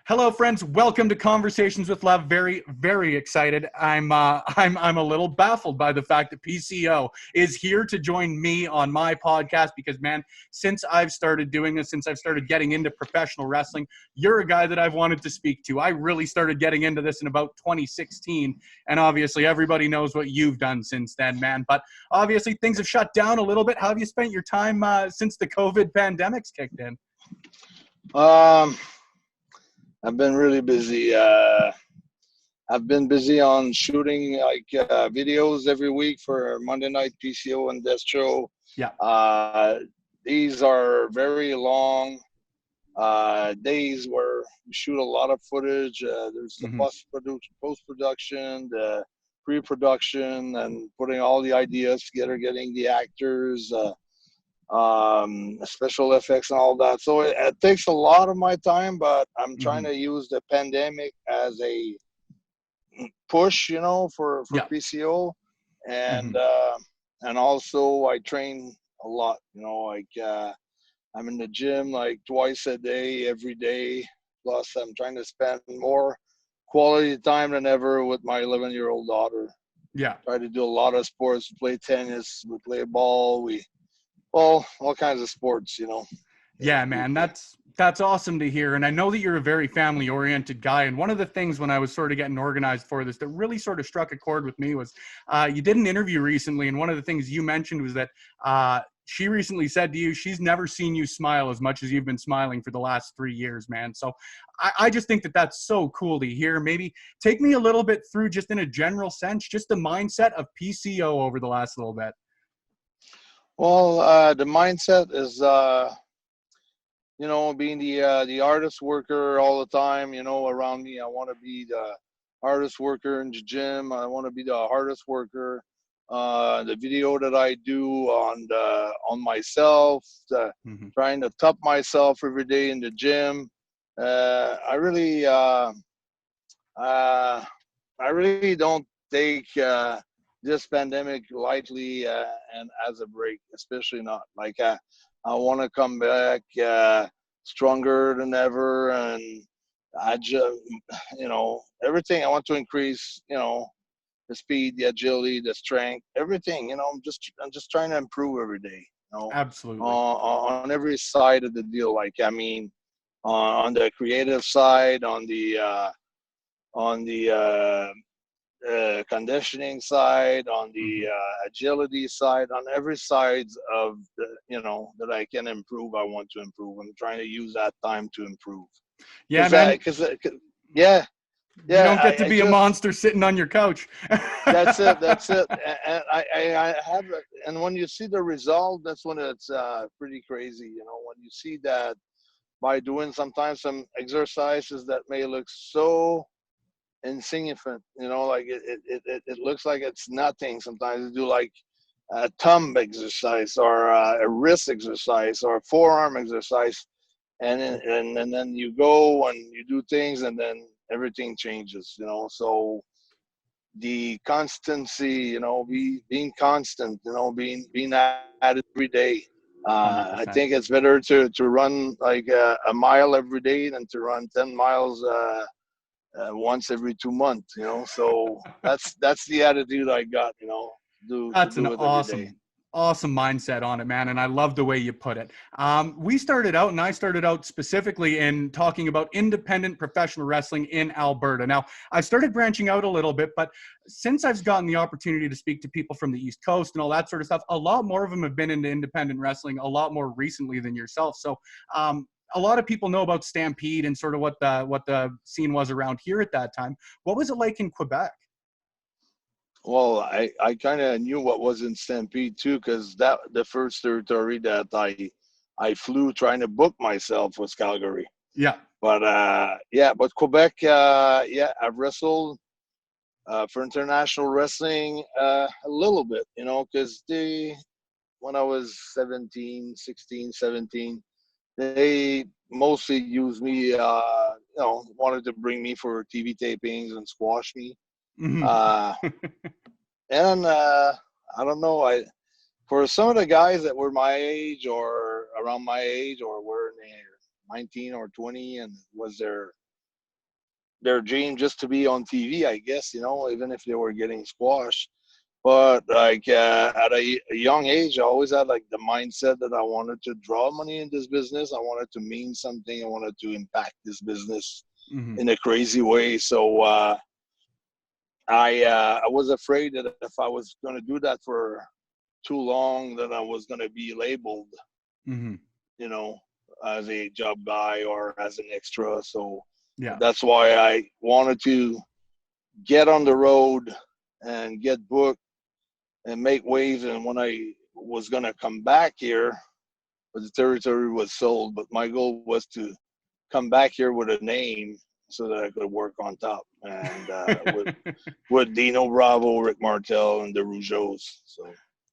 Hello, friends. Welcome to Conversations with Love. Very, very excited. I'm a little baffled by the fact that PCO is here to join me on my podcast because, man, since I've started doing this, since I've started getting into professional wrestling, you're a guy that I've wanted to speak to. I really started getting into this in about 2016, and obviously everybody knows what you've done since then, man. But obviously things have shut down a little bit. How have you spent your time since the COVID pandemic's kicked in? I've been really busy. I've been busy on shooting videos every week for Monday Night PCO and Destro. Yeah. These are very long days where we shoot a lot of footage. There's the post-production, the pre-production, and putting all the ideas together, getting the actors, special effects and all that. So it takes a lot of my time, but I'm trying to use the pandemic as a push, for PCO. And also I train a lot, I'm in the gym like twice a day, every day. Plus I'm trying to spend more quality time than ever with my 11-year-old daughter. Yeah. Try to do a lot of sports. We play tennis, we play ball, all kinds of sports, Yeah, man, that's awesome to hear. And I know that you're a very family-oriented guy. And one of the things when I was sort of getting organized for this that really sort of struck a chord with me was you did an interview recently. And one of the things you mentioned was that she recently said to you, she's never seen you smile as much as you've been smiling for the last 3 years, man. So I just think that that's so cool to hear. Maybe take me a little bit through, just in a general sense, just the mindset of PCO over the last little bit. Well, the mindset is, being the artist worker all the time, around me. I want to be the artist worker in the gym. I want to be the hardest worker. The video that I do on myself, trying to top myself every day in the gym. I really don't take this pandemic lightly and as a break, especially not. I want to come back stronger than ever, and I just, everything. I want to increase, the speed, the agility, the strength, everything. I'm just trying to improve every day. Absolutely. On every side of the deal. On the creative side, on the conditioning side, on the agility side, on every side of the, that I can improve. I want to improve. I'm trying to use that time to improve. Yeah, man. Yeah. You don't get to be a monster sitting on your couch. That's it. And I have it. And when you see the result, that's when it's pretty crazy. When you see that by doing sometimes some exercises that may look so insignificant, it looks like it's nothing. Sometimes you do like a thumb exercise or a wrist exercise or a forearm exercise, and then you go and you do things, and then everything changes. So the constancy, being constant, being at it every day. I think it's better to run like a mile every day than to run 10 miles once every 2 months, so that's the attitude I got, That's an awesome mindset on it, man. And I love the way you put it. I started out specifically in talking about independent professional wrestling in Alberta. Now, I started branching out a little bit, but since I've gotten the opportunity to speak to people from the East Coast and all that sort of stuff, a lot more of them have been into independent wrestling a lot more recently than yourself. So, a lot of people know about Stampede and sort of what the scene was around here at that time. What was it like in Quebec? Well, I kind of knew what was in Stampede too, because the first territory that I flew trying to book myself was Calgary. Yeah. But Quebec, I've wrestled for international wrestling a little bit, because when I was 16, 17, they mostly used me, wanted to bring me for TV tapings and squash me. And I don't know, for some of the guys that were my age or around my age or were in their 19 or 20 and was their their dream just to be on TV, I guess, you know, even if they were getting squashed. But like at a young age, I always had like the mindset that I wanted to draw money in this business. I wanted to mean something. I wanted to impact this business in a crazy way. So I was afraid that if I was going to do that for too long, that I was going to be labeled, you know, as a job guy or as an extra. So that's why I wanted to get on the road and get booked and make waves. And when I was going to come back here, but the territory was sold, but my goal was to come back here with a name so that I could work on top. And with Dino Bravo, Rick Martel, and the Rougeaus. So.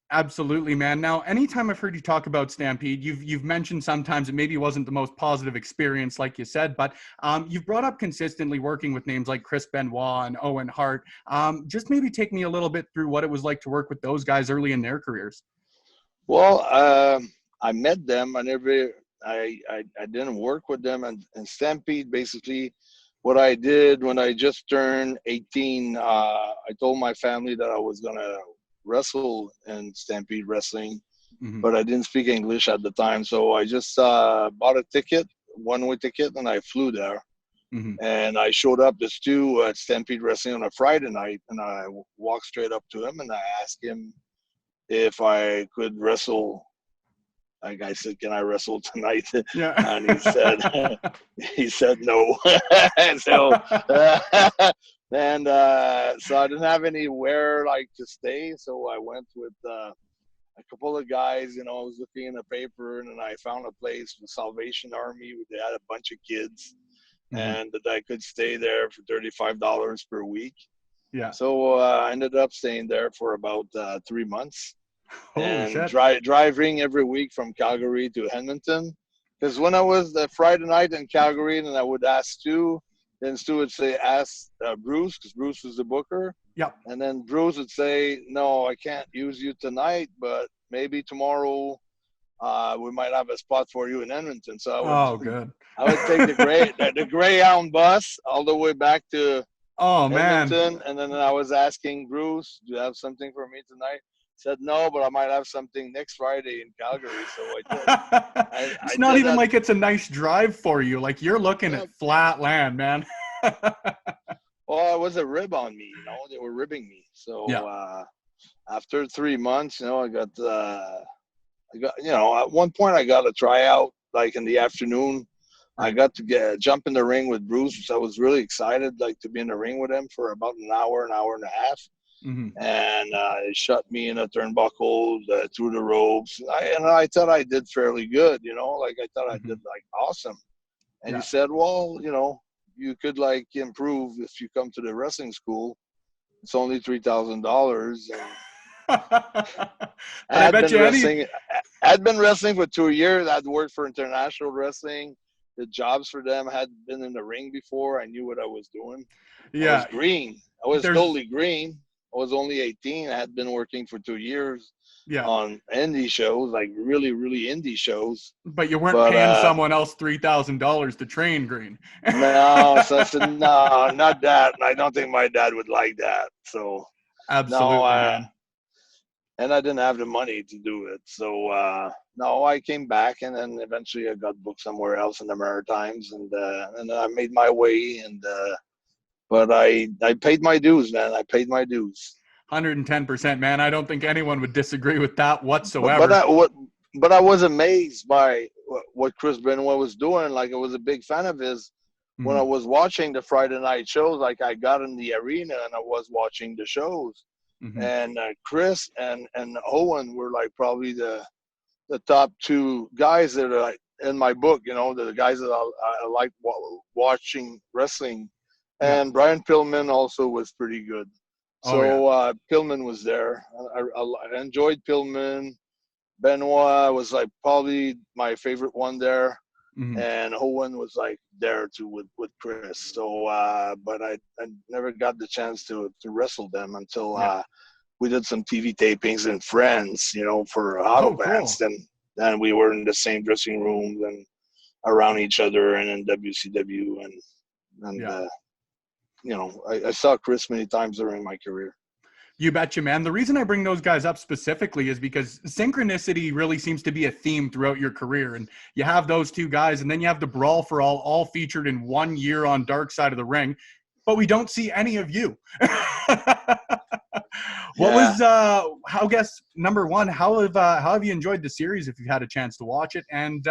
Absolutely, man. Now, anytime I've heard you talk about Stampede, you've mentioned sometimes it maybe wasn't the most positive experience, like you said, but you've brought up consistently working with names like Chris Benoit and Owen Hart. Just maybe take me a little bit through what it was like to work with those guys early in their careers. Well, I met them. I didn't work with them. And Stampede, basically, what I did when I just turned 18, I told my family that I was going to wrestle in Stampede Wrestling, but I didn't speak English at the time. So I just bought a ticket, one-way ticket, and I flew there. And I showed up to Stu at Stampede Wrestling on a Friday night, and I walked straight up to him and I asked him if I could wrestle. Like I said, can I wrestle tonight? Yeah. And he said no. So so I didn't have anywhere like to stay. So I went with a couple of guys. You know, I was looking in the paper, and then I found a place, the Salvation Army. They had a bunch of kids, and that I could stay there for $35 per week. Yeah. So I ended up staying there for about 3 months. Holy shit. Driving every week from Calgary to Edmonton. Because when I was the Friday night in Calgary, and I would ask Stu, then Stu would say, ask Bruce, because Bruce was the booker. Yeah. And then Bruce would say, no, I can't use you tonight, but maybe tomorrow we might have a spot for you in Edmonton. So I would take the Greyhound bus all the way back to Edmonton. And then I was asking Bruce, do you have something for me tonight? Said no, but I might have something next Friday in Calgary. So I did. It's not even like it's a nice drive for you. Like you're looking at flat land, man. Well, it was a rib on me, you know. They were ribbing me. So after 3 months, you know, I got, you know, at one point I got a tryout like in the afternoon. I got to jump in the ring with Bruce, so I was really excited, like to be in the ring with him for about an hour and a half. And he shot me in a turnbuckle through the ropes. I thought I did fairly good, you know, like I thought I did like awesome. And he said, well, you know, you could like improve if you come to the wrestling school. It's only $3,000. I'd been wrestling for 2 years. I'd worked for International Wrestling. The jobs for them had been in the ring before. I knew what I was doing. I was green. I was totally green. I was only 18. I had been working for 2 years on indie shows, like really, really indie shows. But you weren't paying someone else $3,000 to train green. No, so I said, no, not that. And I don't think my dad would like that. So absolutely, and I didn't have the money to do it. So no, I came back, and then eventually I got booked somewhere else in the Maritimes, and I made my way. But I paid my dues, man. I paid my dues. 110%, man. I don't think anyone would disagree with that whatsoever. But I was amazed by what Chris Benoit was doing. Like, I was a big fan of his. When I was watching the Friday night shows, like I got in the arena and I was watching the shows. And Chris and Owen were like probably the top two guys that are like in my book, you know, the guys that I like watching wrestling. And Brian Pillman also was pretty good. So Pillman was there. I enjoyed Pillman. Benoit was like probably my favorite one there. And Owen was like there too with Chris. So, but I never got the chance to wrestle them until we did some TV tapings in France, you know, for auto events. Then we were in the same dressing rooms and around each other and in WCW and I saw Chris many times during my career. You betcha, man. The reason I bring those guys up specifically is because synchronicity really seems to be a theme throughout your career. And you have those two guys, and then you have the Brawl for all featured in 1 year on Dark Side of the Ring, but we don't see any of you. What was, how guess number one, how have you enjoyed the series if you've had a chance to watch it? And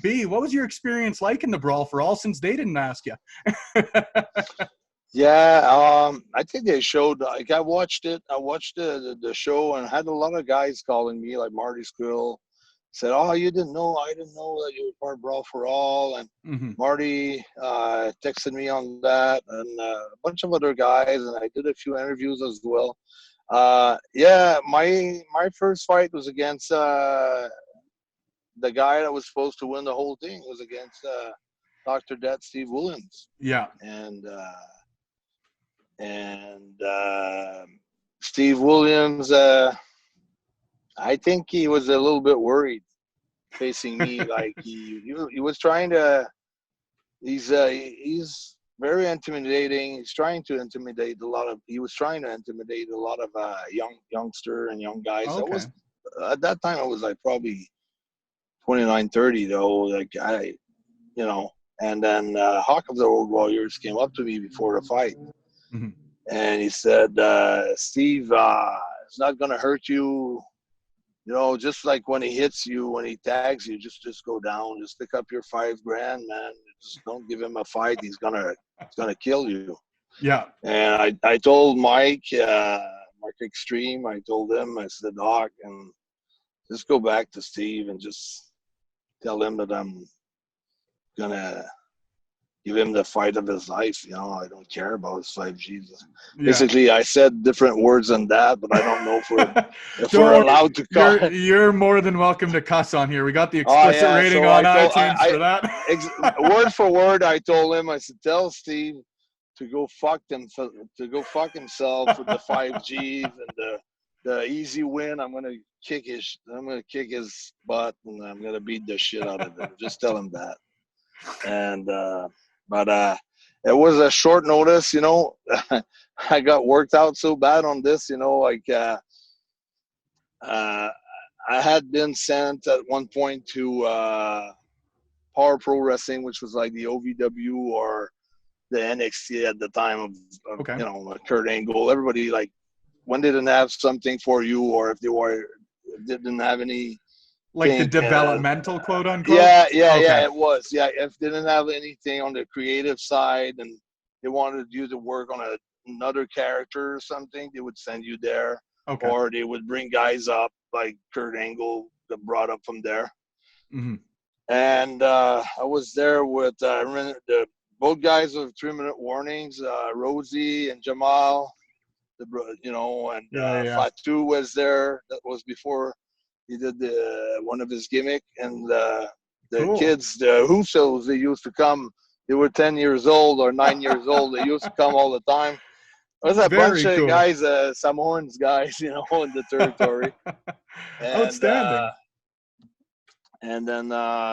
B, what was your experience like in the Brawl for All since they didn't ask you? Yeah, I think they showed, like, I watched it. I watched the show and had a lot of guys calling me, like Marty Skrill, said, "Oh, you didn't know? I didn't know that you were part of Brawl for All." And Marty texted me on that, and a bunch of other guys, and I did a few interviews as well. Yeah, my first fight was against the guy that was supposed to win the whole thing. It was against Dr. Death, Steve Williams. Yeah. And Steve Williams, I think he was a little bit worried facing me. Like he was trying to. He's very intimidating. He's trying to intimidate a lot of. He was trying to intimidate a lot of youngster and young guys. Okay. That was at that time. I was like probably 29, 30 though. Like And then Hawk of the Old Warriors came up to me before the fight. And he said, "Steve, it's not going to hurt you. Just like when he hits you, when he tags you, just go down. Just pick up your $5,000, man. Just don't give him a fight. He's gonna kill you." Yeah. And I told Mike Extreme, I told him, I said, "Hawk, and just go back to Steve and just tell him that I'm gonna give him the fight of his life. I don't care about his 5Gs." Yeah. Basically, I said different words than that, but I don't know if we're allowed to cuss. You're more than welcome to cuss on here. We got the explicit rating on iTunes for that. Word for word, I told him, I said, "Tell Steve to go fuck himself with the 5Gs and the easy win. I'm gonna kick his butt, and I'm gonna beat the shit out of him. Just tell him that." And but it was a short notice, I got worked out so bad on this, I had been sent at one point to Power Pro Wrestling, which was like the OVW or the NXT at the time of Kurt Angle. Everybody, like, when they didn't have something for you, or if they didn't have any, like the developmental quote unquote. Yeah, it was. Yeah, if they didn't have anything on the creative side and they wanted you to work on another character or something, they would send you there. Okay. Or they would bring guys up like Kurt Angle that brought up from there. And I was there with both guys with 3-minute warnings, Rosie and Jamal, Fatu was there. That was before he did one of his gimmick, and the kids, the Husos, they used to come. They were 10 years old or 9 years old. They used to come all the time. There was a bunch of guys, Samoans guys, in the territory. Outstanding. And then,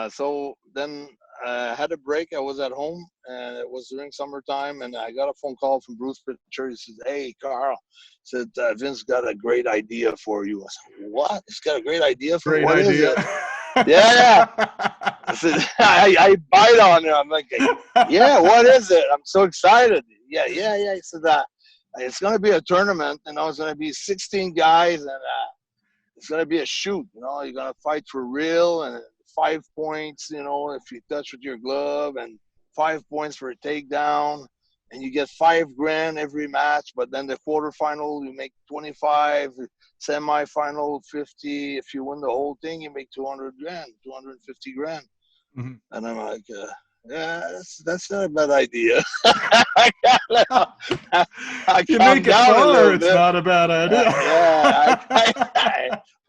so then I had a break. I was at home, and it was during summertime, and I got a phone call from Bruce Pritchard. He said, "Hey, Carl," said, "Vince got a great idea for you." I said, "What? He's got a great idea for me? What is it?" Yeah. I said, I bite on it. I'm like, "Yeah, what is it?" I'm so excited. Yeah. He said, "It's going to be a tournament, and it's going to be 16 guys, and it's going to be a shoot. You're going to fight for real, and 5 points, if you touch with your glove, and 5 points for a takedown, and you get $5,000 every match. But then the quarterfinal, you make 25, semifinal 50. If you win the whole thing, you make $200,000, $250,000." And I'm like, yeah, that's not a bad idea. I you make it far, it's not a bad idea.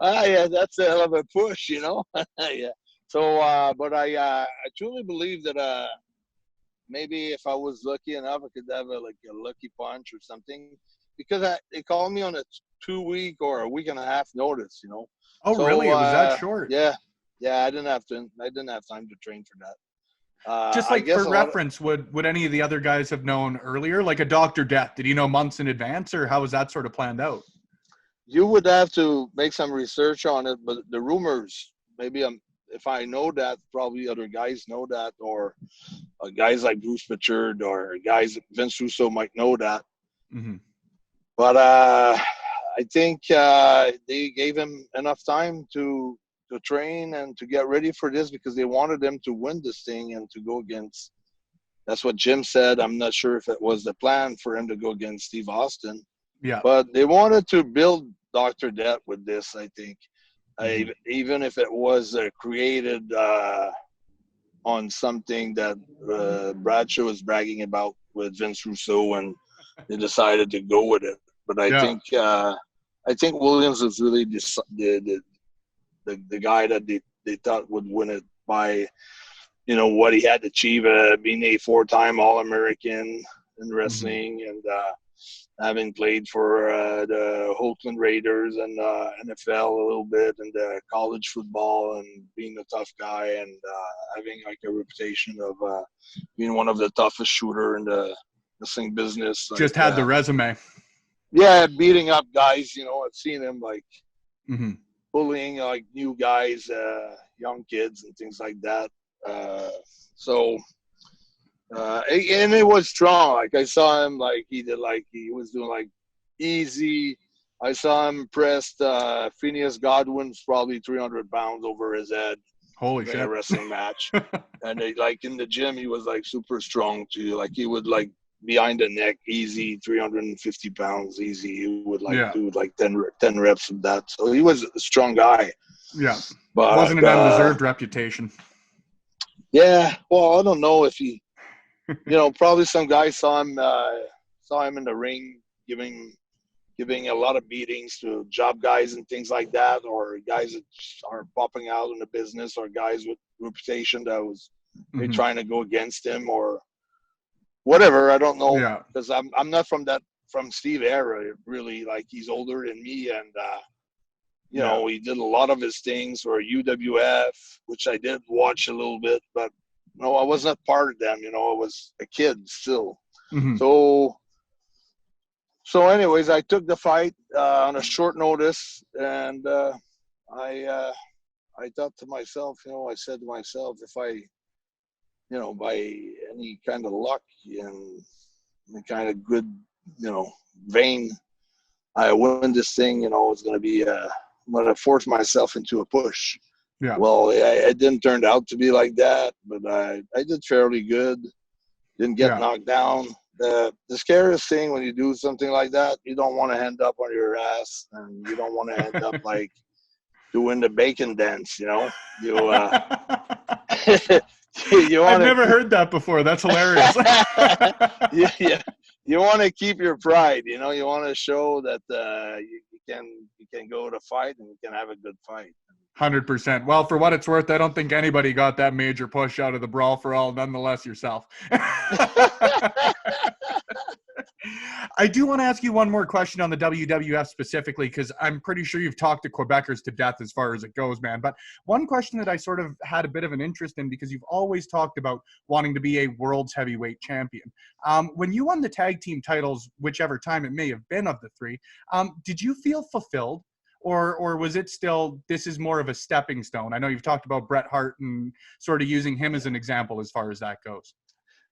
Yeah, that's a hell of a push, Yeah. So, but I truly believe that maybe if I was lucky enough, I could have a lucky punch or something, because they called me on a 2-week or a week and a half notice, Oh, so, really? It was that short? Yeah. I didn't have time to train for that. Just I like guess for reference, would any of the other guys have known earlier? Like a Dr. Death, did he know months in advance, or how was that sort of planned out? you would have to make some research on it, but the rumors, maybe if I know that, probably other guys know that, or guys like Bruce Pritchard or guys Vince Russo might know that. Mm-hmm. But I think they gave him enough time to train and to get ready for this because they wanted him to win this thing and to go against. That's what Jim said. I'm not sure if it was the plan for him to go against Steve Austin. Yeah. But they wanted to build Dr. Death with this, I think. Mm-hmm. Even if it was created on something that Bradshaw was bragging about with Vince Russo, and they decided to go with it. But I think Williams was really the guy that they thought would win it by, what he had to achieve, being a 4-time All-American in wrestling, and having played for the Oakland Raiders and NFL a little bit, and college football, and being a tough guy, and having like a reputation of being one of the toughest shooter in the wrestling business. Just had the resume. Yeah, beating up guys. I've seen him like mm-hmm. bullying like new guys, young kids, and things like that. And it was strong. Like I saw him, like he was doing like easy. I saw him pressed Phineas Godwin's probably 300 pounds over his head. Holy shit! In a wrestling match, and like in the gym, he was like super strong too. Like he would like behind the neck, easy 350 pounds, easy. He would do like 10 reps of that. So he was a strong guy. Yeah, but wasn't an undeserved reputation. Yeah, well, I don't know if he. Probably some guys saw him in the ring giving a lot of beatings to job guys and things like that, or guys that are popping out in the business, or guys with reputation that was they're trying to go against him or whatever. I don't know, because I'm not from Steve era really. Like he's older than me, and he did a lot of his things for UWF, which I did watch a little bit, but. No, I was not part of them. I was a kid still. Mm-hmm. So anyways, I took the fight on a short notice, and I thought to myself, I said to myself, if I, by any kind of luck and any kind of good, vein, I win this thing, it's going to be, I'm going to force myself into a push. Yeah. Well, it didn't turn out to be like that, but I did fairly good. Didn't get knocked down. The scariest thing when you do something like that, you don't want to end up on your ass, and you don't want to end up like doing the bacon dance. You I've never heard that before. That's hilarious. Yeah. You want to keep your pride. You want to show that you can go to fight and you can have a good fight. 100%. Well, for what it's worth, I don't think anybody got that major push out of the Brawl for All, nonetheless yourself. I do want to ask you one more question on the WWF specifically, because I'm pretty sure you've talked to Quebecers to death as far as it goes, man. But one question that I sort of had a bit of an interest in, because you've always talked about wanting to be a world's heavyweight champion. When you won the tag team titles, whichever time it may have been of the three, did you feel fulfilled? Or was it still, this is more of a stepping stone? I know you've talked about Bret Hart and sort of using him as an example as far as that goes.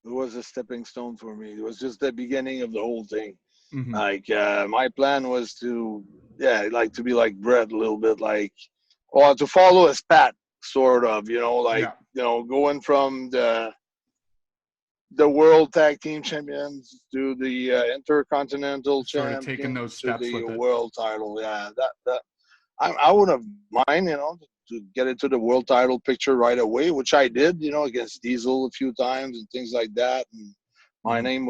It was a stepping stone for me. It was just the beginning of the whole thing. Mm-hmm. Like my plan was to be like Bret a little bit, to follow his path, sort of, going from the World Tag Team Champions to the Intercontinental Champions, taking those steps to the with it. World title. Yeah, that I wouldn't have mind, to get into the world title picture right away, which I did, against Diesel a few times and things like that. And my name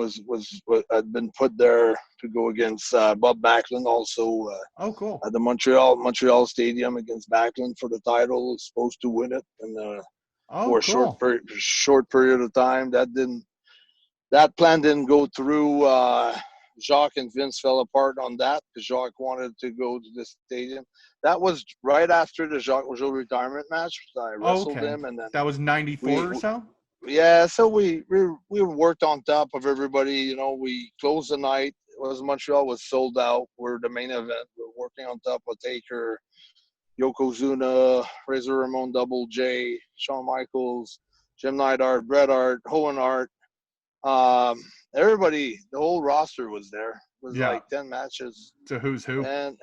had been put there to go against Bob Backlund also. Cool. At the Montreal Stadium against Backlund for the title. Was supposed to win it, and for a short period of time, that plan didn't go through. Jacques and Vince fell apart on that because Jacques wanted to go to the stadium. That was right after the Jacques Rougeau retirement match. I wrestled him, and then that was 94 or so. Yeah, so we worked on top of everybody. You know, we closed the night. It was Montreal was sold out. We're the main event. We're working on top of Taker, Yokozuna, Razor Ramon, Double J, Shawn Michaels, Jim Neidhart, Bret Hart, Owen Hart. Um, everybody, the whole roster was there. It was Yeah. like 10 matches. To who's who. And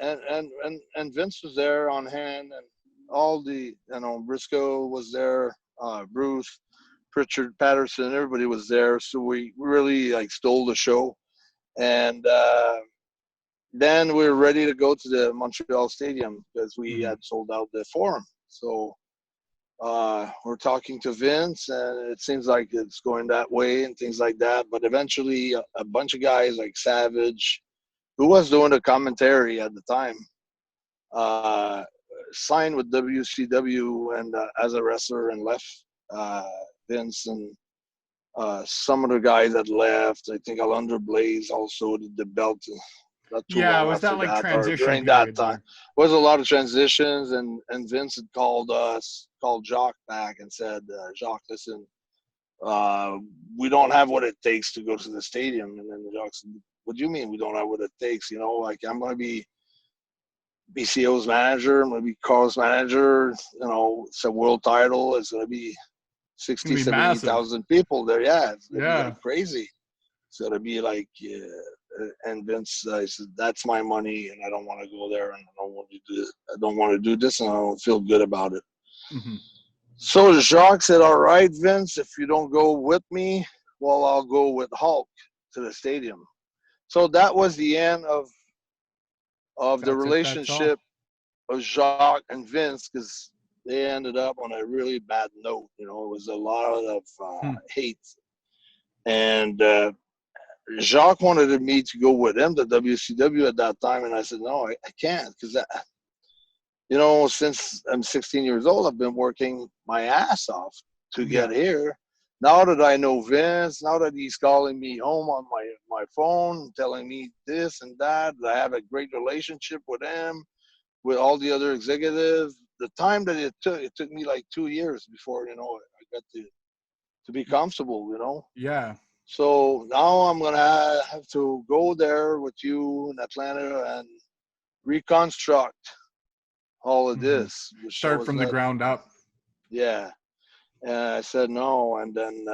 Vince was there on hand, and all the, you know, Briscoe was there, Bruce, Pritchard, Patterson, everybody was there. So we really like stole the show. And then we were ready to go to the Montreal Stadium because we had sold out the Forum. So we're talking to Vince, and it seems like it's going that way and things like that. But eventually, a bunch of guys like Savage, who was doing the commentary at the time, signed with WCW and as a wrestler and left Vince, and some of the guys that left. I think Alundra Blaze also did the belt not too long was that after like that, or transition during that period time. Was a lot of transitions, and Vince had called Jacques back and said, Jacques, listen, we don't have what it takes to go to the stadium. And then Jacques said, what do you mean we don't have what it takes? You know, like, I'm going to be PCO's manager, I'm going to be Carl's manager, you know, it's a world title, it's going to be 60, 70,000 people there. Yeah, it's going to be like crazy. It's going to be like, and Vince said, that's my money, and I don't want to go there, and I don't want to do this, and I don't feel good about it. Mm-hmm. So Jacques said, all right, Vince, if you don't go with me, well, I'll go with Hulk to the stadium. So that was the end of the relationship of Jacques and Vince, because they ended up on a really bad note. You know, it was a lot of hate. And Jacques wanted me to go with him to WCW at that time, and I said, no, I can't, because, you know, since I'm 16 years old, I've been working my ass off to get here. Now that I know Vince, now that he's calling me home on my phone, telling me this and that I have a great relationship with him, with all the other executives. The time that it took me like 2 years before, you know, I got to be comfortable, you know. Yeah. So now I'm gonna have to go there with you in Atlanta and reconstruct all of this. Start from the ground up. Yeah. And I said no, and then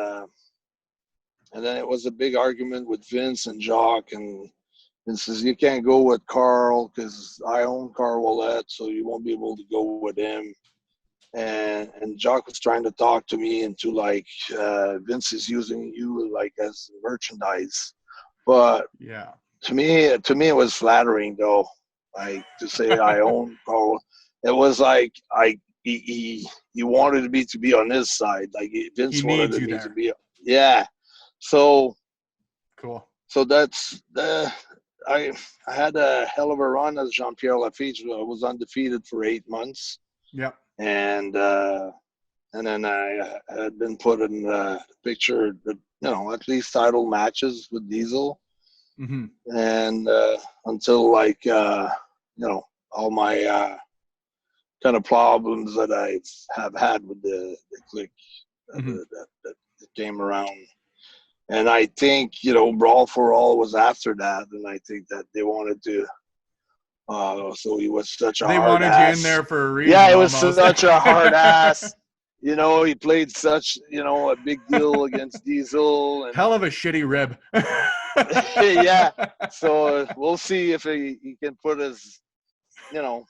it was a big argument with Vince and Jacques, and Vince says, you can't go with Carl because I own Carl Ouellet, so you won't be able to go with him. And Jacques was trying to talk to me into like, Vince is using you like as merchandise. But to me it was flattering though, like to say I own Carl. It was like he wanted me to be on his side. Like Vince wanted me to be. Yeah. So cool. So that's I had a hell of a run as Jean-Pierre Lafitte. I was undefeated for 8 months. Yep. And then I had been put in the picture, you know, at least title matches with Diesel. Mm-hmm. And until like, you know, all my kind of problems that I have had with the clique that came around. And I think, you know, Brawl for All was after that. And I think that they wanted to, so he was such a hard ass. They wanted you in there for a reason. Yeah, it was such a hard ass. You know, he played such, you know, a big deal against Diesel. And, hell of a shitty rib. Yeah. So we'll see if he can put his, you know.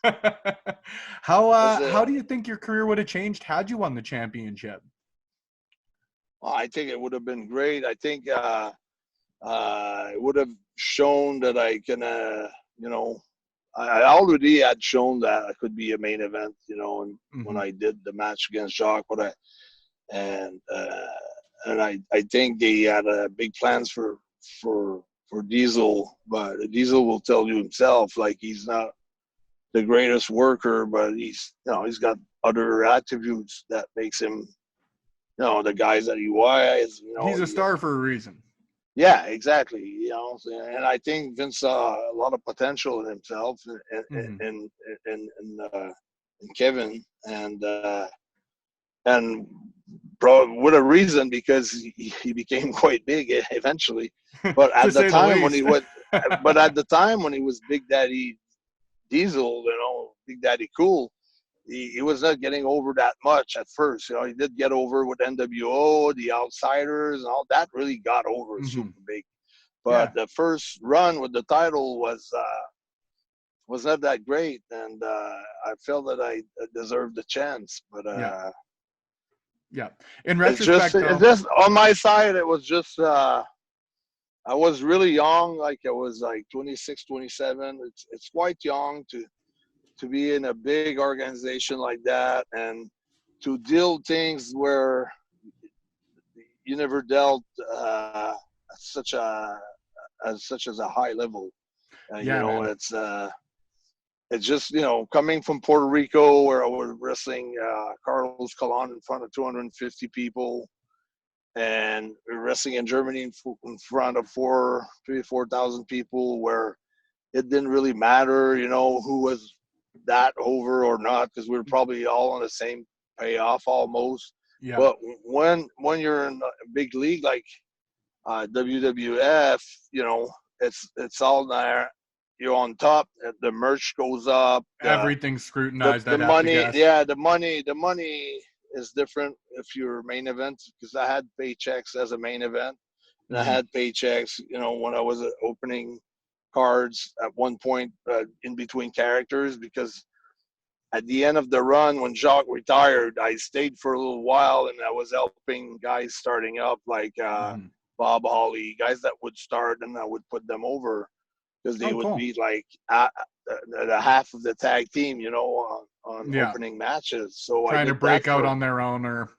How do you think your career would have changed had you won the championship? Well, I think it would have been great. I think it would have shown that I can, you know, I already had shown that I could be a main event, you know, and when I did the match against Jacques, and I think they had big plans for Diesel, but Diesel will tell you himself, like, he's not the greatest worker, but he's, you know, he's got other attributes that makes him, you know, the guys that he was, you know. He's a star for a reason. Yeah, exactly. You know, and I think Vince saw a lot of potential in himself and Kevin, and with a reason, because he became quite big eventually. But at the time when he was, but at the time when he was Big Daddy Diesel, Big Daddy Cool, he was not getting over that much at first. He did get over with NWO, the Outsiders, and all that really got over super big. But the first run with the title was not that great, and I felt that I deserved a chance. But in retrospect, it's just on my side, it was just I was really young, like I was like 26, 27. It's quite young to be in a big organization like that and to deal things where you never dealt at such as a high level. It's just, coming from Puerto Rico, where I was wrestling Carlos Colon in front of 250 people, and wrestling in Germany in front of 4,000 people, where it didn't really matter, who was that over or not, because we were probably all on the same payoff almost. Yeah. But when you're in a big league like WWF, it's all there. You're on top. The merch goes up. Everything's scrutinized. The money, the money is different if you're main event, because I had paychecks as a main event, and I had paychecks, when I was opening cards at one point in between characters, because at the end of the run, when Jacques retired, I stayed for a little while, and I was helping guys starting up, like Bob Holly, guys that would start, and I would put them over, because they would be like the half of the tag team, on opening matches. So trying to break out on their own, or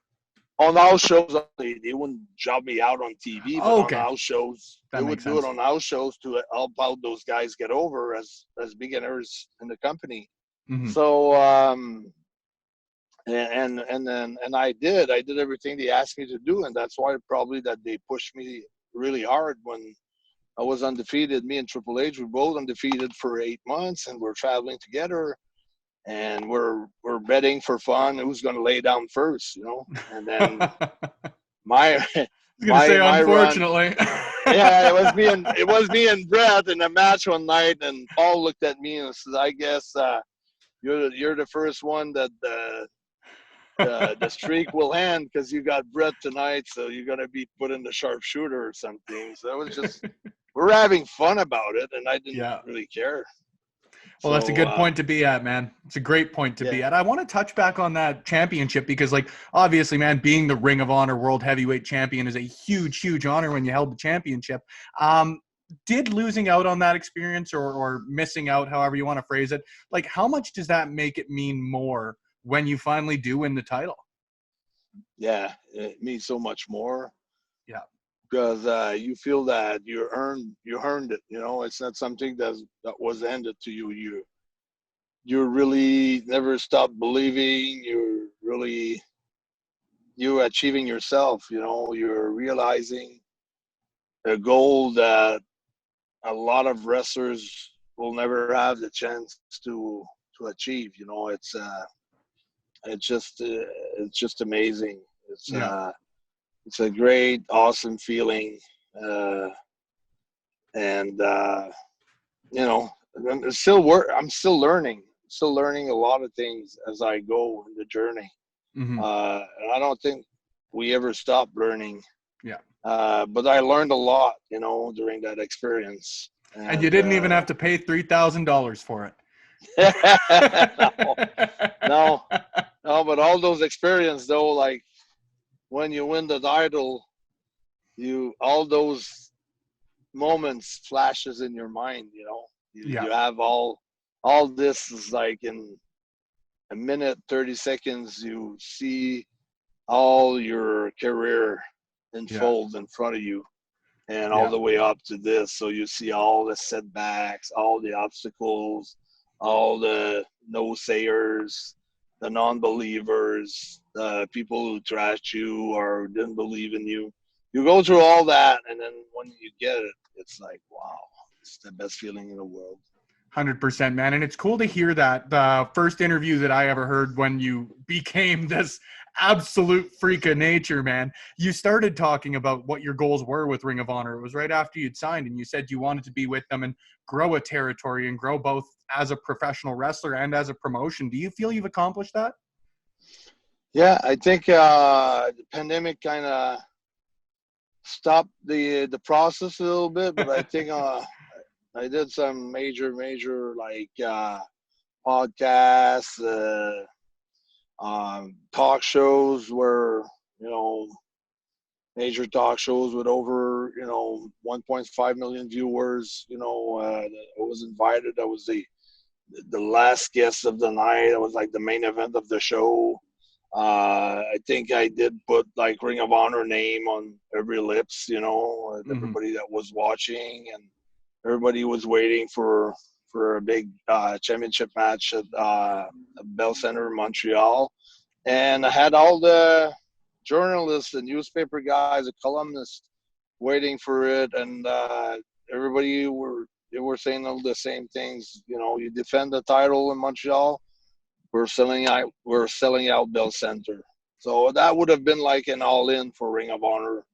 on house shows. They wouldn't job me out on TV, but on house shows, they would do it on house shows to help out those guys get over as beginners in the company. So and I did everything they asked me to do, and that's why probably that they pushed me really hard when I was undefeated. Me and Triple H were both undefeated for 8 months, and we're traveling together, and we're betting for fun who's going to lay down first, And then unfortunately. Run, it was me and Bret in a match one night, and Paul looked at me and said, "I guess you're the first one that the streak will end, because you got Bret tonight, so you're going to be put in the sharpshooter or something." So it was just, we're having fun about it, and I didn't really care. Well, that's a good point to be at, man. It's a great point to be at. I want to touch back on that championship, because, obviously, man, being the Ring of Honor World Heavyweight Champion is a huge, huge honor when you held the championship. Did losing out on that experience, or missing out, however you want to phrase it, how much does that make it mean more when you finally do win the title? Yeah, it means so much more. Yeah. Because you feel that you earned it. It's not something that was handed to you. You really never stop believing. You're achieving yourself. You're realizing a goal that a lot of wrestlers will never have the chance to achieve. It's just amazing. It's a great, awesome feeling, and I'm still learning a lot of things as I go in the journey. And I don't think we ever stop learning. Yeah. But I learned a lot, during that experience. And you didn't even have to pay $3,000 for it. No, but all those experiences, though, when you win the title, all those moments flashes in your mind. You have all this is in a minute, 30 seconds. You see all your career unfold in front of you, and all the way up to this. So you see all the setbacks, all the obstacles, all the no-sayers, the non-believers, the people who trashed you or didn't believe in you. You go through all that, and then when you get it, it's like, wow, it's the best feeling in the world. 100%, man. And it's cool to hear that. The first interview that I ever heard when you became this absolute freak of nature, man. You started talking about what your goals were with Ring of Honor. It was right after you'd signed, and you said you wanted to be with them and grow a territory and grow both as a professional wrestler and as a promotion. Do you feel you've accomplished that? Yeah, I think the pandemic kind of stopped the process a little bit, but I think I did some major like podcasts, talk shows where, major talk shows with over 1.5 million viewers. I was invited. I was the last guest of the night. I was like the main event of the show. I think I did put like Ring of Honor name on every lips, everybody that was watching, and everybody was waiting for a big championship match at Bell Center in Montreal. And I had all the journalists, the newspaper guys, the columnists waiting for it, and everybody they were saying all the same things. You defend the title in Montreal, we're selling out Bell Center. So that would have been like an all-in for Ring of Honor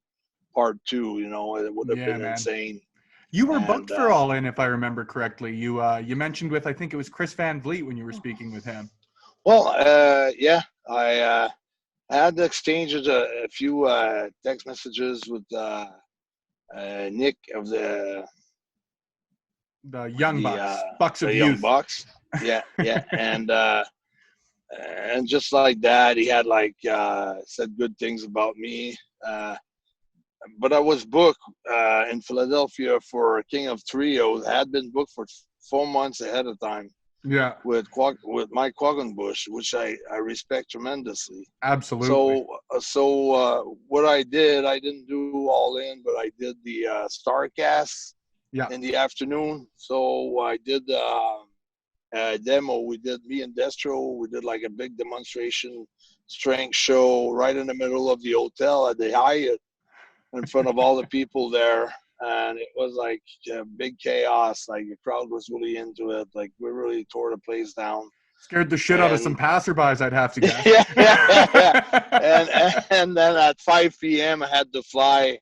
Part 2. It would have been insane. You were booked for All In, if I remember correctly. You mentioned with, I think it was Chris Van Vliet when you were speaking with him. Well, yeah, I had exchanged a few text messages with Nick of the Young Bucks, Bucks of the Youth. Young Bucks. Yeah, and just like that, he had said good things about me. But I was booked in Philadelphia for King of Trios. I had been booked for 4 months ahead of time. Yeah. With Mike Quaggenbush, which I respect tremendously. Absolutely. So what I didn't do All In, but I did the Starcast in the afternoon. So I did a demo. Me and Destro, we did like a big demonstration strength show right in the middle of the hotel at the Hyatt in front of all the people there. And it was like big chaos. Like the crowd was really into it. Like we really tore the place down. Scared the shit out of some passerbys, I'd have to guess. yeah. And then at 5 p.m. I had to fly.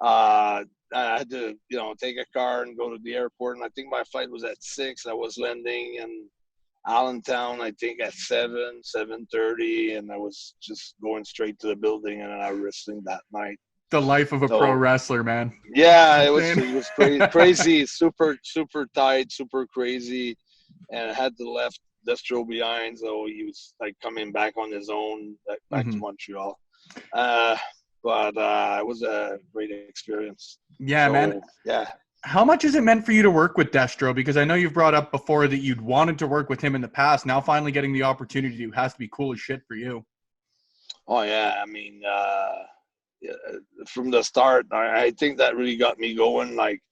I had to, take a car and go to the airport. And I think my flight was at 6. I was landing in Allentown, I think at 7:30, and I was just going straight to the building, and then I was wrestling that night. The life of a pro wrestler, man. Yeah, it was crazy, super tight, super crazy, and I had to left Destro behind, so he was like coming back on his own back to Montreal. But it was a great experience. Yeah, man. Yeah. How much has it meant for you to work with Destro? Because I know you've brought up before that you'd wanted to work with him in the past. Now finally getting the opportunity to has to be cool as shit for you. Oh yeah, I mean, from the start, I think that really got me going. Like,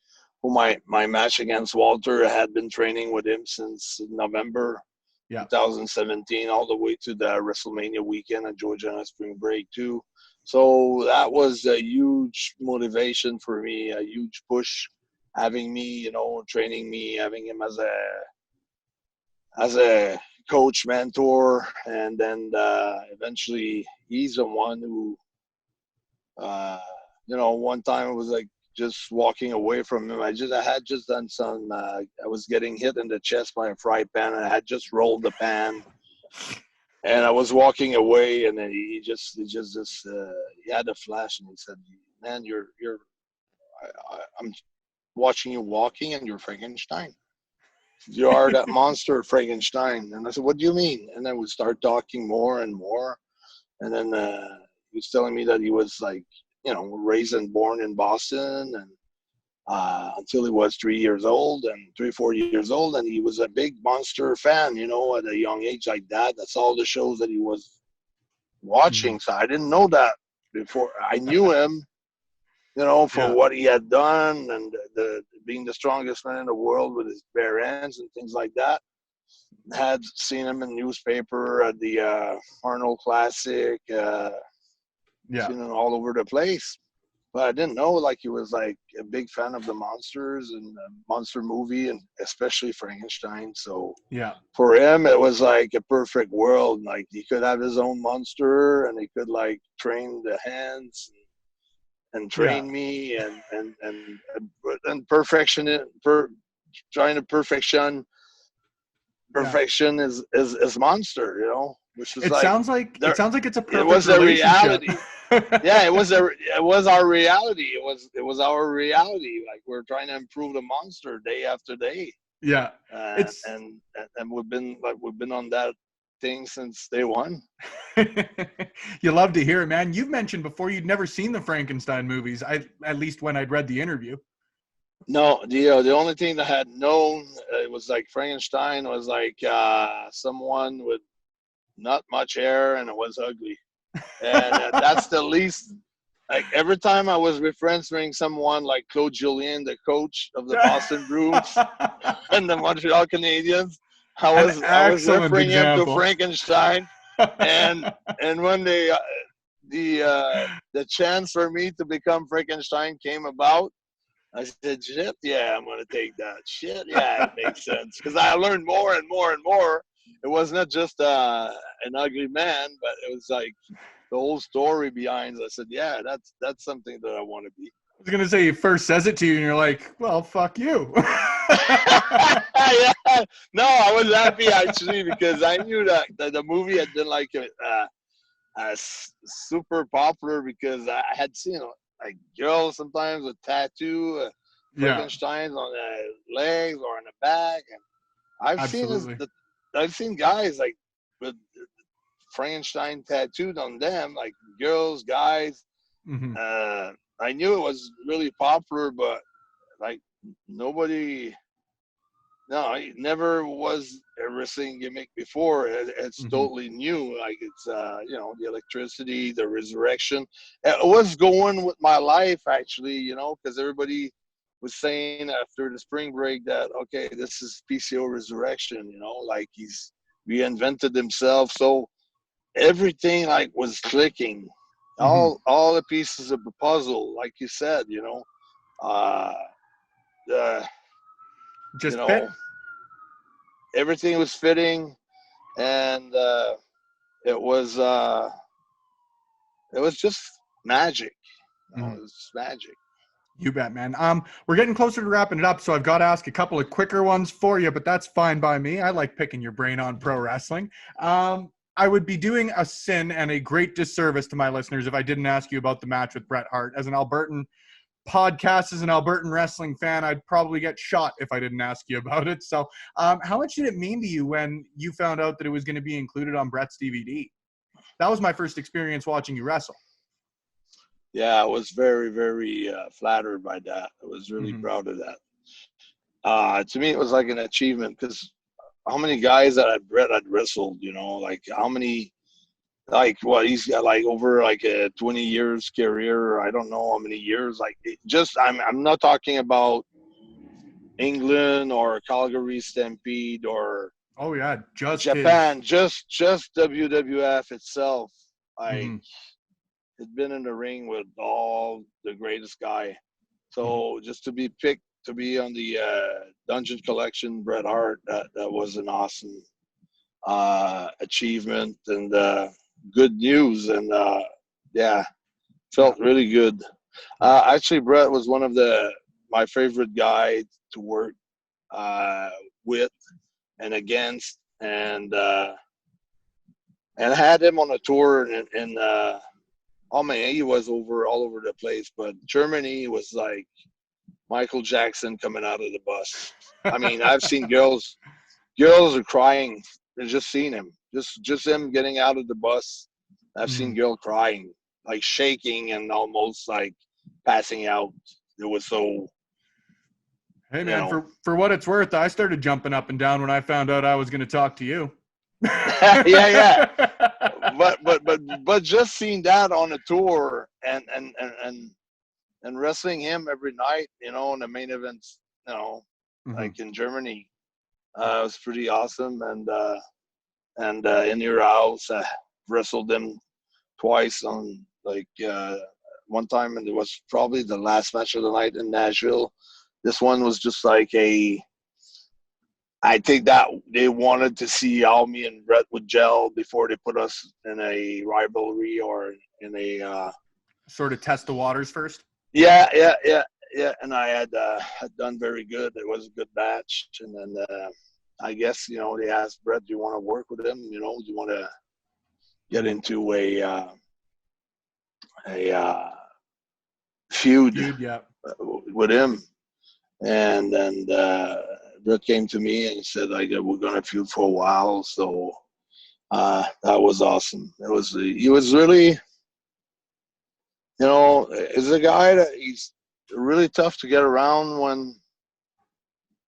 my match against Walter, I had been training with him since November 2017, all the way to the WrestleMania weekend at Georgia on spring break too. So that was a huge motivation for me, a huge push, having me, training me, having him as a coach, mentor, and then eventually he's the one who, one time it was like just walking away from him. I had just done some. I was getting hit in the chest by a fry pan, and I had just rolled the pan, and I was walking away, and then he had a flash, and he said, "Man, I'm watching you walking, and you're Frankenstein. You are that monster, Frankenstein." And I said, "What do you mean?" And then we start talking more and more, and then he was telling me that he was like, raised and born in Boston, and until he was 3 years old, and 4 years old, and he was a big monster fan, at a young age like that. That's all the shows that he was watching. So I didn't know that before. I knew him, for what he had done, and being the strongest man in the world with his bare hands and things like that. Had seen him in newspaper at the Arnold Classic. Seen him all over the place. but I didn't know like he was like a big fan of the monsters and the monster movie, and especially Frankenstein. So Yeah. for him, it was like a perfect world. Like he could have his own monster, and he could like train the hands and train me and trying to perfection is monster, you know, which is It like sounds like it's a perfect it was a relationship. reality. Yeah, it was our reality. It was our reality. Like we're trying to improve the monster day after day. Yeah. And we've been on that thing since day one. You love to hear it, man. You've mentioned before you'd never seen the Frankenstein movies. At least when I'd read the interview. No, the only thing that I had known it was like Frankenstein was like someone with not much hair and it was ugly, and that's the least. Like every time I was referencing someone like Claude Julien, the coach of the Boston Bruins and the Montreal Canadiens, I was referring him to Frankenstein, and when the chance for me to become Frankenstein came about, I said, shit, yeah, I'm going to take that. Shit, yeah, it makes sense. Because I learned more and more and more. It was not just an ugly man, but it was like the whole story behind it. I said, yeah, that's something that I want to be. I was going to say, he first says it to you, and you're like, well, fuck you. Yeah. No, I was happy, actually, because I knew that the movie had been like super popular because I had seen like girls sometimes with tattoo Frankensteins on the legs or in the back, and I've seen guys like with Frankenstein tattooed on them, like girls, guys. Mm-hmm. I knew it was really popular, but like nobody. No, it never was a wrestling gimmick before. It's totally new. Like it's, the electricity, the resurrection. It was going with my life, actually, because everybody was saying after the spring break that, okay, this is PCO resurrection, like he's reinvented himself. So everything like was clicking. All the pieces of the puzzle, like you said, just fit. Everything was fitting, and it was just magic. It was magic. You bet, man. We're getting closer to wrapping it up, so I've got to ask a couple of quicker ones for you, but that's fine by me. I like picking your brain on pro wrestling. I would be doing a sin and a great disservice to my listeners if I didn't ask you about the match with Bret Hart. As an Albertan podcast, as an Albertan wrestling fan, I'd probably get shot if I didn't ask you about it. So how much did it mean to you when you found out that it was going to be included on Bret's DVD? That was my first experience watching you wrestle. Yeah, I was very, very flattered by that. I was really proud of that. To me, it was like an achievement because how many guys that Bret had wrestled, like how many, like what he's got like over like a 20 years career. I don't know how many years. Like I'm not talking about England or Calgary Stampede or just Japan, just WWF itself. Like had been in the ring with all the greatest guy. So just to be picked to be on the Dungeon Collection, Bret Hart, that was an awesome achievement and good news. And felt really good. Actually, Bret was one of my favorite guy to work with and against, and had him on a tour and he was all over the place, but Germany was like Michael Jackson coming out of the bus. I mean, I've seen girls are crying. They're just seeing him, just him getting out of the bus. I've seen girl crying, like shaking and almost like passing out. It was so. Hey man, for what it's worth, I started jumping up and down when I found out I was going to talk to you. yeah. But just seeing that on a tour and wrestling him every night, in the main events, like in Germany, was pretty awesome. And in your house, I wrestled him twice on like one time, and it was probably the last match of the night in Nashville. This one was just like I think that they wanted to see how me and Bret would gel before they put us in a rivalry or in a sort of test the waters first. Yeah. And I had done very good. It was a good match, and then I guess they asked Bret, "Do you want to work with him? Do you want to get into a feud Yeah. with him?" And then Bret came to me and said, "We're gonna feud for a while." So that was awesome. He was really, is a guy that he's really tough to get around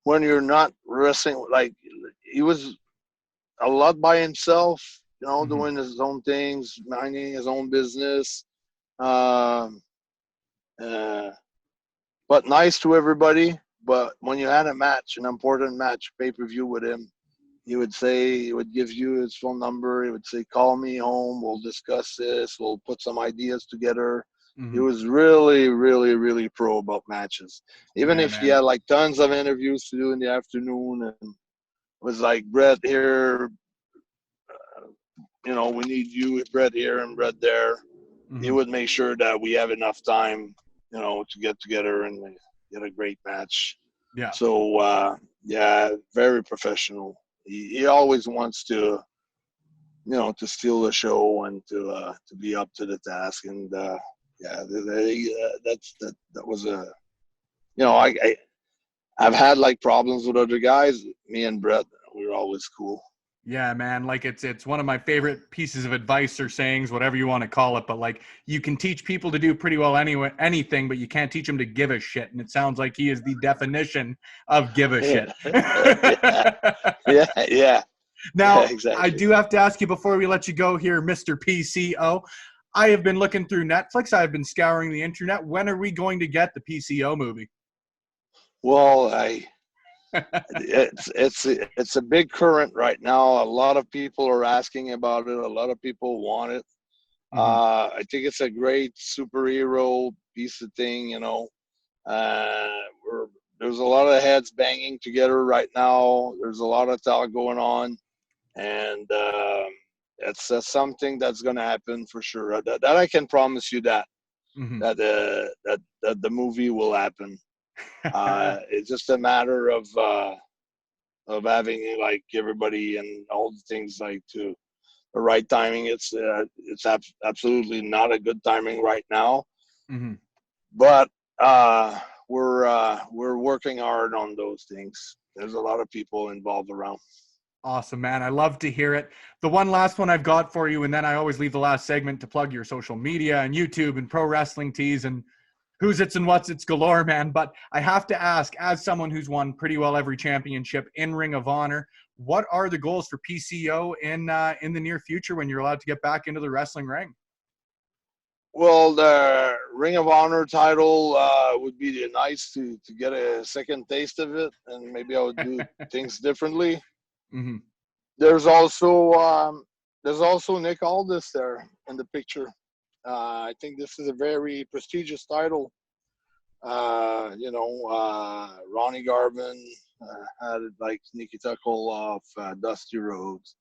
when you're not wrestling. Like, he was a lot by himself, doing his own things, minding his own business, but nice to everybody. But when you had a match, an important match, pay-per-view with him, he would give you his phone number. He would say, "Call me home. We'll discuss this. We'll put some ideas together." He was really, really, really pro about matches. Even if he had like tons of interviews to do in the afternoon, and it was like, "Bret here, we need you, Bret here and Bret there." He would make sure that we have enough time, to get together and get a great match. Yeah. So, very professional. He always wants to, to steal the show and to be up to the task. And that was I've had like problems with other guys. Me and Bret, we were always cool. Yeah, man. Like it's one of my favorite pieces of advice or sayings, whatever you want to call it. But like, you can teach people to do pretty well anything, but you can't teach them to give a shit. And it sounds like he is the definition of give a shit. Yeah. Now, exactly. I do have to ask you before we let you go here, Mr. PCO. I have been looking through Netflix. I've been scouring the internet. When are we going to get the PCO movie? Well, it's a big current right now. A lot of people are asking about it. A lot of people want it. I think it's a great superhero piece of thing. There's a lot of heads banging together right now. There's a lot of talk going on, and it's something that's going to happen for sure. That I can promise you that the movie will happen. It's just a matter of having like everybody and all the things like to the right timing. It's absolutely not a good timing right now, but we're working hard on those things. There's a lot of people involved around. Awesome, man. I love to hear it. The one last one I've got for you, and then I always leave the last segment to plug your social media and YouTube and Pro Wrestling Tees and who's it's and what's it's galore, man. But I have to ask, as someone who's won pretty well every championship in Ring of Honor, what are the goals for PCO in the near future when you're allowed to get back into the wrestling ring? Well, the Ring of Honor title would be nice to get a second taste of it, and maybe I would do things differently. There's also Nick Aldis there in the picture. I think this is a very prestigious title. Ronnie Garvin had it like Nikita Koloff, Dusty Rhodes,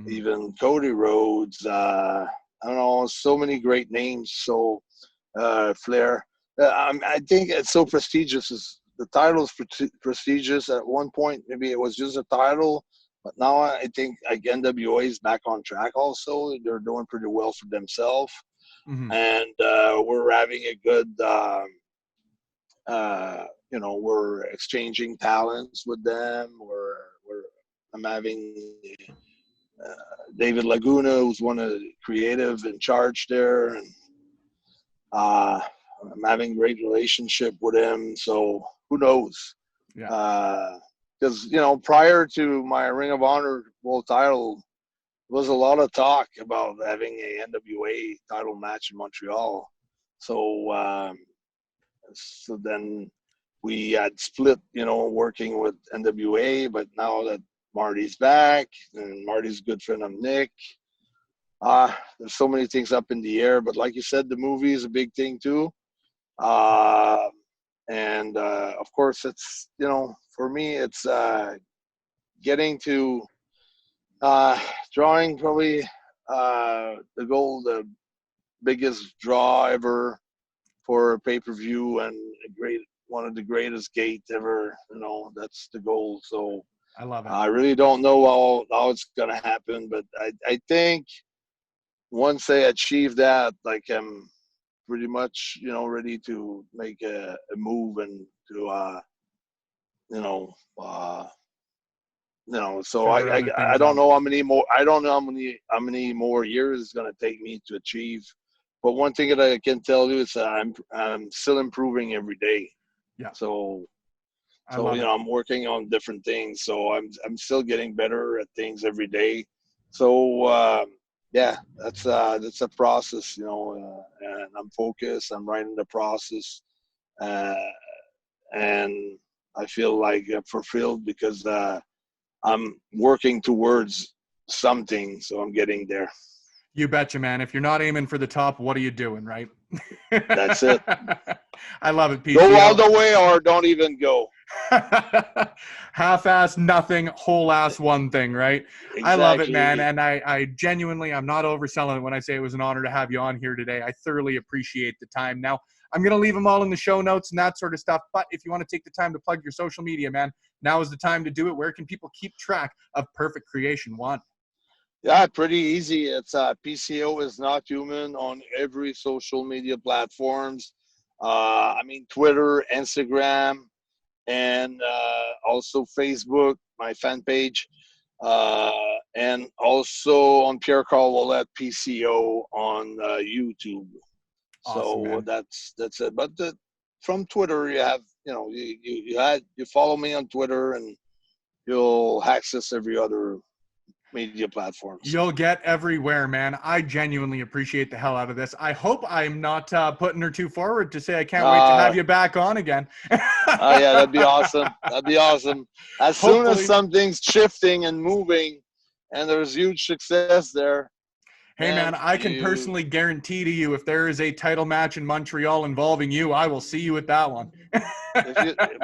even Cody Rhodes. I don't know, so many great names. So Flair. I think it's so prestigious. The title is prestigious. At one point, maybe it was just a title, but now I think like NWA is back on track. Also, they're doing pretty well for themselves. And we're having a good, we're exchanging talents with them. I'm having David Laguna, who's one of the creative in charge there, and I'm having a great relationship with him. So who knows? Because prior to my Ring of Honor World title, was a lot of talk about having a NWA title match in Montreal. So then we had split, working with NWA, but now that Marty's back and Marty's a good friend of Nick, There's so many things up in the air, but like you said, the movie is a big thing too. And of course, it's, you know, for me, it's getting to drawing probably the goal, the biggest draw ever for a pay-per-view, and one of the greatest gate ever. You know, that's the goal. So I love it. I really don't know how it's gonna happen, but I think once I achieve that, like, I'm pretty much, you know, ready to make a move and to you know, so Figure other I things don't out. know how many more, how many more years it's gonna take me to achieve. But one thing that I can tell you is that I'm still improving every day. Yeah. So I love you it. know, I'm working on different things. So I'm still getting better at things every day. So yeah, that's a process, you know, and I'm focused. I'm right in the process, uh, and I feel like I'm fulfilled because I'm working towards something. So I'm getting there. You betcha, man. If you're not aiming for the top, what are you doing, right? That's it. I love it, PCO. Go all the way or don't even go. Half-ass nothing, whole-ass one thing, right? Exactly. I love it, man. And I genuinely, I'm not overselling it when I say it was an honor to have you on here today. I thoroughly appreciate the time. Now, I'm going to leave them all in the show notes and that sort of stuff. But if you want to take the time to plug your social media, man, now is the time to do it. Where can people keep track of Perfect Creation 1? Yeah, pretty easy. It's PCO is not human on every social media platforms. I mean, Twitter, Instagram, and also Facebook, my fan page, and also on Pierre Carl Wallet PCO on YouTube. Awesome, So man. that's it. But from Twitter, you have, you know, you follow me on Twitter, and you'll access every other media platforms. You'll get everywhere, man. I genuinely appreciate the hell out of this. I hope I'm not putting her too forward to say I can't wait to have you back on again. Oh, yeah, that'd be awesome. That'd be awesome. As soon as something's shifting and moving and there's huge success there. Hey, man, I can personally guarantee to you if there is a title match in Montreal involving you, I will see you at that one.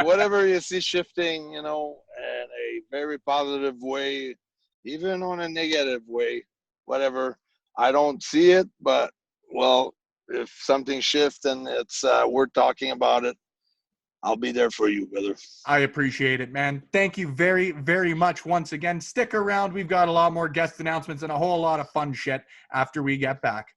Whatever you see shifting, you know, in a very positive way, even on a negative way, whatever, I don't see it. But, well, if something shifts and it's worth talking about it, I'll be there for you, brother. I appreciate it, man. Thank you very, very much once again. Stick around. We've got a lot more guest announcements and a whole lot of fun shit after we get back.